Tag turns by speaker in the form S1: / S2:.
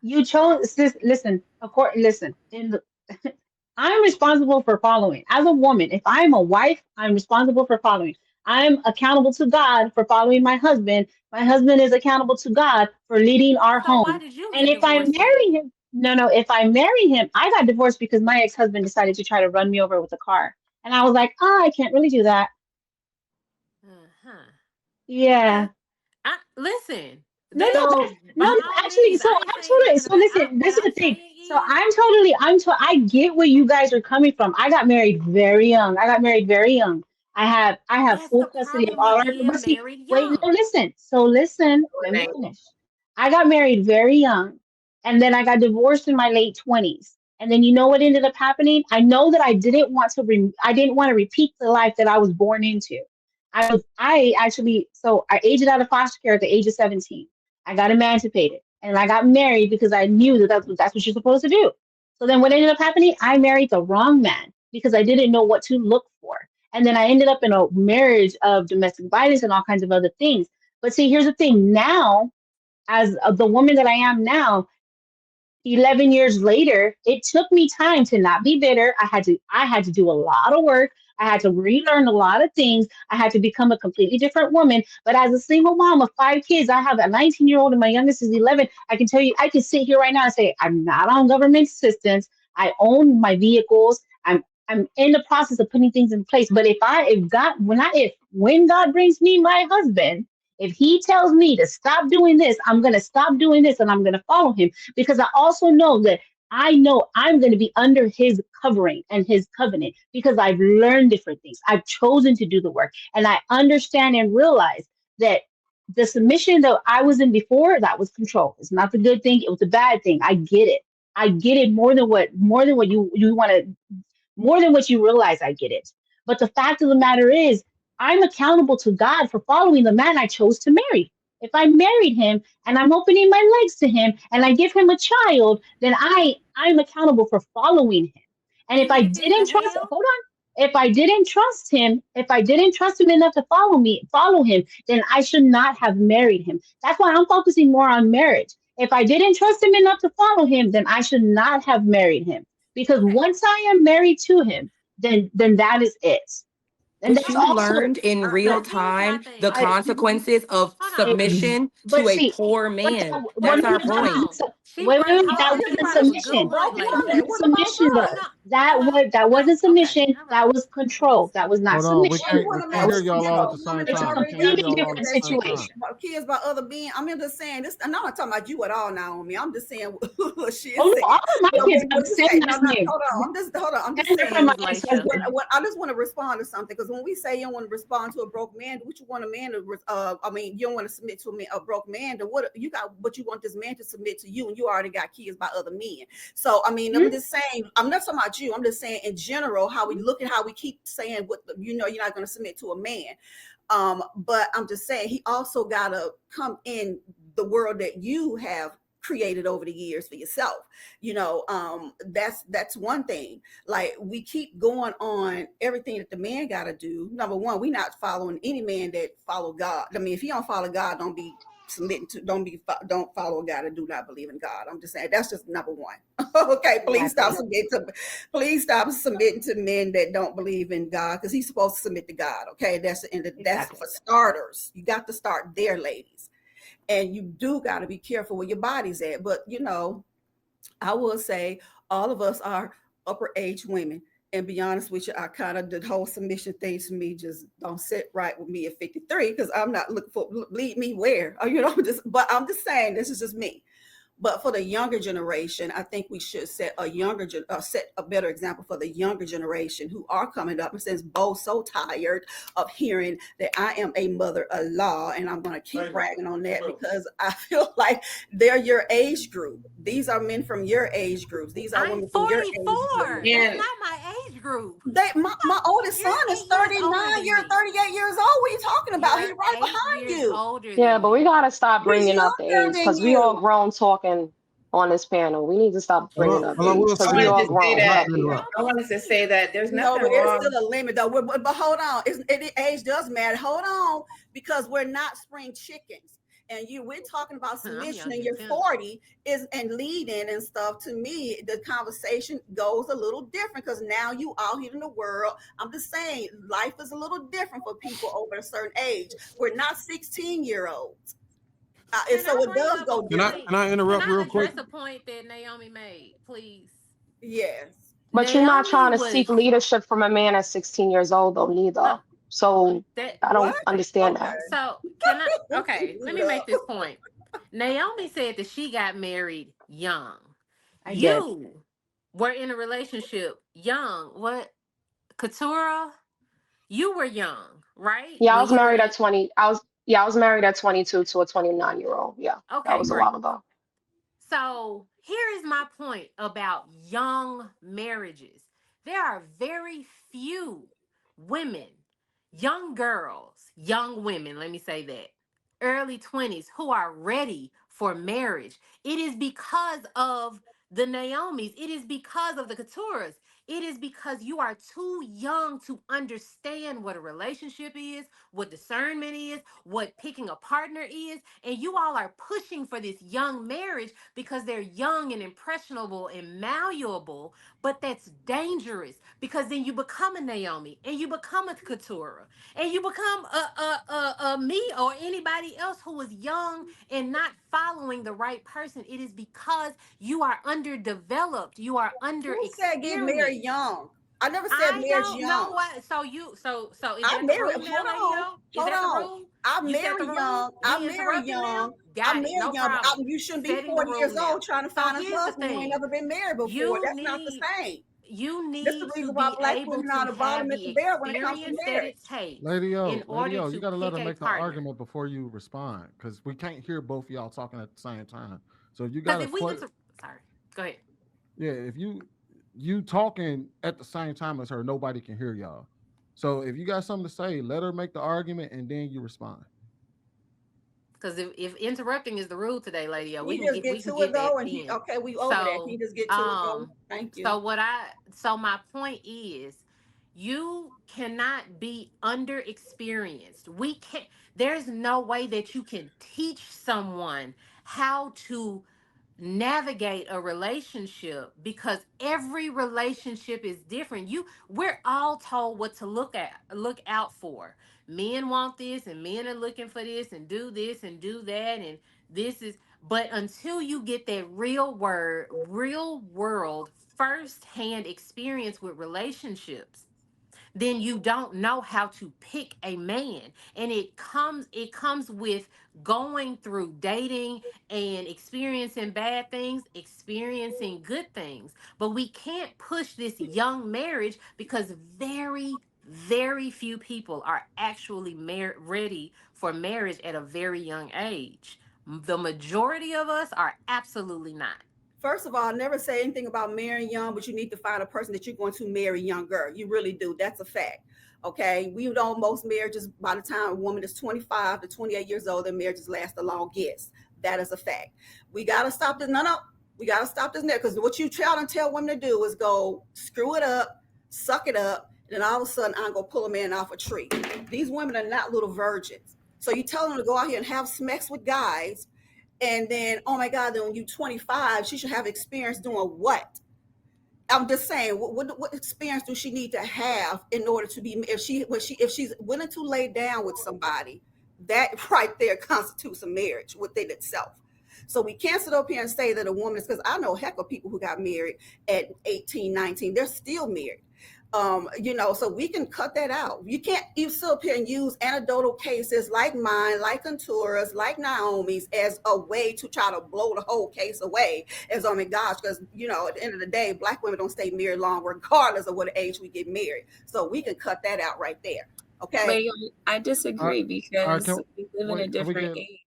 S1: You chose this. Listen, of course. Listen. I'm responsible for following. As a woman, if I'm a wife, I'm responsible for following. I'm accountable to God for following my husband. My husband is accountable to God for leading our
S2: So why
S1: home.
S2: did you
S1: And
S2: get
S1: if I
S2: divorced then?
S1: marry him, no, no, if I marry him, I got divorced because my ex-husband decided to try to run me over with a car. And I was like, oh, I can't really do that.
S2: Uh-huh.
S1: Yeah.
S2: Okay. Listen.
S1: No, no,
S2: They
S1: that's no,
S2: by
S1: no,
S2: all
S1: actually,
S2: means,
S1: so
S2: I ain't
S1: I'm
S2: saying
S1: totally,
S2: nothing
S1: so
S2: about
S1: listen,
S2: what
S1: this is
S2: I'm
S1: the thing.
S2: saying
S1: So
S2: is
S1: I get where you guys are coming from. I got married very young. I got married very young. I have
S2: that's
S1: full
S2: the
S1: custody of
S2: problem
S1: all
S2: with
S1: our, but
S2: being
S1: see,
S2: married
S1: wait, no,
S2: young.
S1: listen. So listen, let me finish. I got married very young, and then I got divorced in my late 20s. And then you know what ended up happening? I know that I didn't want to repeat the life that I was born into. I actually, so I aged out of foster care at the age of 17. I got emancipated and I got married because I knew that that's what you're supposed to do. So then what ended up happening? I married the wrong man because I didn't know what to look for. And then I ended up in a marriage of domestic violence and all kinds of other things. But see, here's the thing now, as the woman that I am now, 11 years later, it took me time to not be bitter. I had to do a lot of work. I had to relearn a lot of things. I had to become a completely different woman. But as a single mom of 5 kids, I have a 19-year-old and my youngest is 11. I can tell you, I can sit here right now and say, I'm not on government assistance. I own my vehicles. I'm in the process of putting things in place. But when God brings me my husband, if he tells me to stop doing this, I'm gonna stop doing this and I'm gonna follow him because I also know that I know I'm going to be under his covering and his covenant because I've learned different things. I've chosen to do the work and I understand and realize that the submission that I was in before, that was control. It's not the good thing. It was a bad thing. I get it. I get it more than what you want to more than what you realize. I get it. But the fact of the matter is, I'm accountable to God for following the man I chose to marry. If I married him and I'm opening my legs to him and I give him a child, then I'm accountable for following him. And if I
S2: Isn't this the
S1: didn't trust,
S2: hell?
S1: hold on. If I didn't trust him enough to follow him, then I should not have married him. That's why I'm focusing more on marriage. If I didn't trust him enough to follow him, then I should not have married him. Because
S2: Okay.
S1: once I am married to him, then that is it. And
S3: But
S1: that's
S3: you
S1: also
S3: learned in real
S2: But here's my
S3: time the
S2: thing.
S1: I
S3: consequences of
S2: Hold
S1: it,
S2: on.
S3: submission
S1: but
S3: to a
S1: see,
S3: poor
S1: but
S3: man.
S1: well,
S3: That's
S1: no,
S3: our
S1: no, that
S2: Hold
S3: point.
S1: wasn't
S2: on. She
S1: wait,
S2: brought
S1: wait,
S2: hold
S1: that
S2: on. She
S1: wasn't
S2: brought up a good
S1: submission.
S2: point,
S4: Broke
S1: That
S2: Lapeef.
S4: woman.
S1: wasn't
S4: What about
S1: submission
S2: No,
S1: though.
S4: that?
S2: no. Hello.
S1: That
S2: Okay.
S1: wasn't
S2: Okay.
S1: submission.
S2: All
S1: That
S2: right.
S1: was
S2: Okay.
S1: control. That was not
S5: Hold on, we
S1: submission.
S4: Okay,
S5: can't
S4: when
S5: we
S4: a
S1: That
S5: can't
S4: man
S5: hear
S1: was
S5: y'all
S4: submit
S5: all
S4: to
S5: at
S1: control.
S5: the
S4: a
S5: same
S4: woman
S1: It's
S4: that
S1: a
S5: time. We
S4: already
S5: can't hear
S4: got
S1: completely
S5: y'all all
S1: different
S5: at
S4: kids,
S5: the
S4: that's
S5: same
S4: submitting
S5: time.
S1: situation.
S4: kids by other being. I'm just saying this. I'm not talking about you at all now, on me. I'm just saying what she
S1: Oh
S4: is
S1: no, all
S4: saying.
S1: of my
S4: But
S1: kids have
S4: what
S1: the
S4: you
S1: same
S4: say? No,
S1: last
S4: no,
S1: name.
S4: hold on. Hold on. I'm just
S1: And they're
S4: saying
S1: from my
S2: Excuse Laisha.
S1: ex-husband.
S4: what I just want to respond to something because when we say you don't want to respond to a broke man, what you want a man to, I mean, you don't want to submit to a broke man. To what you got? But you want this man to submit to you, and you already got kids by other men. So I mean, I'm
S1: Mhm,
S4: just saying. I'm not talking about you. I'm just saying in general how we look at how we keep saying what you're not going to submit to a man. But I'm just saying he also got to come in the world that you have created over the years for yourself. That's one thing. Like we keep going on everything that the man got to do. Number one, we not following any man that follow God. I mean, if you don't follow God, don't follow a God and do not believe in God. I'm just saying that's just number one. Okay,
S1: exactly.
S4: please stop submitting to men that don't believe in God because he's supposed to submit to God. Okay, that's
S1: Exactly.
S4: for starters. You got to start there, ladies, and you do got to be careful where your body's at. But I will say all of us are upper age women. And be honest with you, I kind of the whole submission thing to me just don't sit right with me at 53 because I'm not looking for lead me where but I'm just saying this is just me. But for the younger generation, I think we should set a better example for the younger generation who are coming up. And since Bo's so tired of hearing that I am a mother-in-law, and I'm going to keep bragging on that because I feel like they're your age group. These are men from your age groups. These are
S2: I'm
S4: women from your age group.
S2: 44. That's
S6: And
S2: not my age group.
S4: My oldest son
S2: You're
S4: is
S2: 8 years older
S4: 39
S2: than
S4: years,
S2: me.
S4: 38 years old. What are you talking about? He's
S2: You're
S4: right
S2: 8
S4: behind
S2: years
S4: you.
S2: older
S6: yeah,
S2: than
S6: but we
S2: me.
S6: gotta stop
S4: He's
S6: bringing up the
S4: younger
S6: age
S4: than
S6: because we all
S4: you.
S6: grown talking on this panel. We need to stop
S5: Well,
S6: bringing up
S5: I
S6: age
S5: will
S6: because
S5: say
S6: we
S5: this.
S6: all all
S5: Not
S6: grown.
S2: Excuse
S5: to
S6: Stop
S2: me.
S6: it.
S5: interrupt.
S2: I'm
S6: All right. right.
S2: a
S6: All
S2: little
S6: right. right. All
S2: bit
S6: right. All All right.
S2: confused.
S6: All
S4: No,
S6: right.
S4: but there's still a limit though. But hold on, age does matter. Hold on, because we're not spring chickens. and we're talking about submission and
S2: younger
S4: you're
S2: too.
S4: 40 and leading and stuff. To me, the conversation goes a little different because now you out here in the world. I'm just saying life is a little different for people over a certain age. We're not 16-year-olds. And
S2: Can
S4: so
S2: I
S4: it
S2: bring
S4: does
S2: up a
S4: go
S2: point?
S4: different.
S3: Can I interrupt
S2: Can I
S3: real quick?
S2: address a point that Naomi made, please?
S4: Yes.
S6: But you're not
S2: Naomi
S6: trying to
S2: was
S6: seek leadership from a man at 16 years old, though, neither. So
S2: that.
S6: I
S4: What?
S6: don't understand
S4: Okay.
S6: that.
S2: So can I? Okay, let
S4: Mute
S2: me make
S4: up.
S2: this point. Naomi said that she got married young.
S1: I did.
S2: You were in a relationship young. What, Katura? You were young, right?
S6: Yeah, I
S2: When
S6: was
S2: you were
S6: married
S2: in.
S6: at 20. I was married at 22 to a 29-year-old. Yeah, that
S2: Okay,
S6: was a
S2: great.
S6: while ago.
S2: So here is my point about young marriages. There are very few women, young girls, young women, let me say that, early 20s who are ready for marriage. It is because of the Naomis. It is because of the Katuras. It is because you are too young to understand what a relationship is, what discernment is, what picking a partner is. And you all are pushing for this young marriage because they're young and impressionable and malleable. But that's dangerous because then you become a Naomi and you become a Keturah and you become a me or anybody else who is young and not following the right person. It is because you are underdeveloped. You are
S4: Who said get married
S2: underexperienced.
S4: young? I never said
S2: I
S4: marriage
S2: don't know
S4: young.
S2: what. So is
S4: I
S2: that the
S4: married.
S2: rule now, Lady
S4: Hold on.
S2: O? Is
S4: Hold
S2: that the
S4: on.
S2: rule?
S4: I
S2: You set the
S4: married
S2: rule?
S4: young. I
S2: We
S4: married
S2: interrupting now?
S4: young. I
S2: Got it.
S4: married
S2: No
S4: young. But
S2: problem.
S4: you shouldn't be
S2: Setting the
S4: 40
S2: rule
S4: years
S2: now.
S4: old trying to
S2: So
S4: find a
S2: here's the
S4: husband who ain't
S2: thing.
S4: never been married before.
S2: You
S4: That's not the
S2: need
S4: same.
S2: you
S4: This is
S2: need
S4: the
S2: to
S4: reason why
S2: be
S4: black
S2: able
S4: women are
S2: to
S4: the
S2: have
S4: bottom at
S2: the
S4: the barrel when it comes to
S2: experience that it
S4: marriage.
S2: takes
S3: Lady
S2: in order
S3: O, you
S2: to
S3: got to let
S2: pick
S3: her
S2: a
S3: make the
S2: partner.
S3: argument before you respond, because we can't hear both of y'all talking at the same time. So if you got
S2: Because
S3: to
S2: if we
S3: play,
S2: sorry, go ahead.
S3: yeah, if you talking at the same time as her, nobody can hear y'all. So if you got something to say, let her make the argument and then you respond.
S2: Because if interrupting is the rule today, Lady O,
S4: He just
S2: we
S4: get
S2: can
S4: to it
S2: get that
S4: though, and he
S2: in.
S4: okay, we over that. He
S2: So
S4: just get to it though. Thank you.
S2: so my point is you cannot be underexperienced. We can't, there's no way that you can teach someone how to navigate a relationship because every relationship is different. We're all told what to look out for. Men want this and men are looking for this and do that and this is, but until you get that real world first hand experience with relationships, then you don't know how to pick a man. And it comes with going through dating and experiencing bad things, experiencing good things. But we can't push this young marriage because very few people are actually ready for marriage at a very young age. The majority of us are absolutely not.
S4: First of all, I never say anything about marrying young, but you need to find a person that you're going to marry younger. You really do. That's a fact. Okay. We know most marriages, by the time a woman is 25 to 28 years old, their marriages last the longest. That is a fact. We got to stop this. No. We got to stop this now because what you try to tell women to do is go screw it up, suck it up, and then all of a sudden I'm going to pull a man off a tree. These women are not little virgins. So you tell them to go out here and have sex with guys, and then oh my god, then when you're 25 she should have experience doing what? I'm just saying, what experience do she need to have in order to be, if she's willing to lay down with somebody, that right there constitutes a marriage within itself. So we can't sit up here and say that a woman is, because I know heck of people who got married at 18, 19, they're still married. So we can cut that out. You can't you sit up here and use anecdotal cases like mine, like Contura's, like Naomi's as a way to try to blow the whole case away. As oh my gosh, because at the end of the day, black women don't stay married long, regardless of what age we get married. So we can cut that out right there. Okay.
S5: But I disagree
S3: All right,
S5: because we live in a
S3: can we
S5: different
S3: get
S5: age.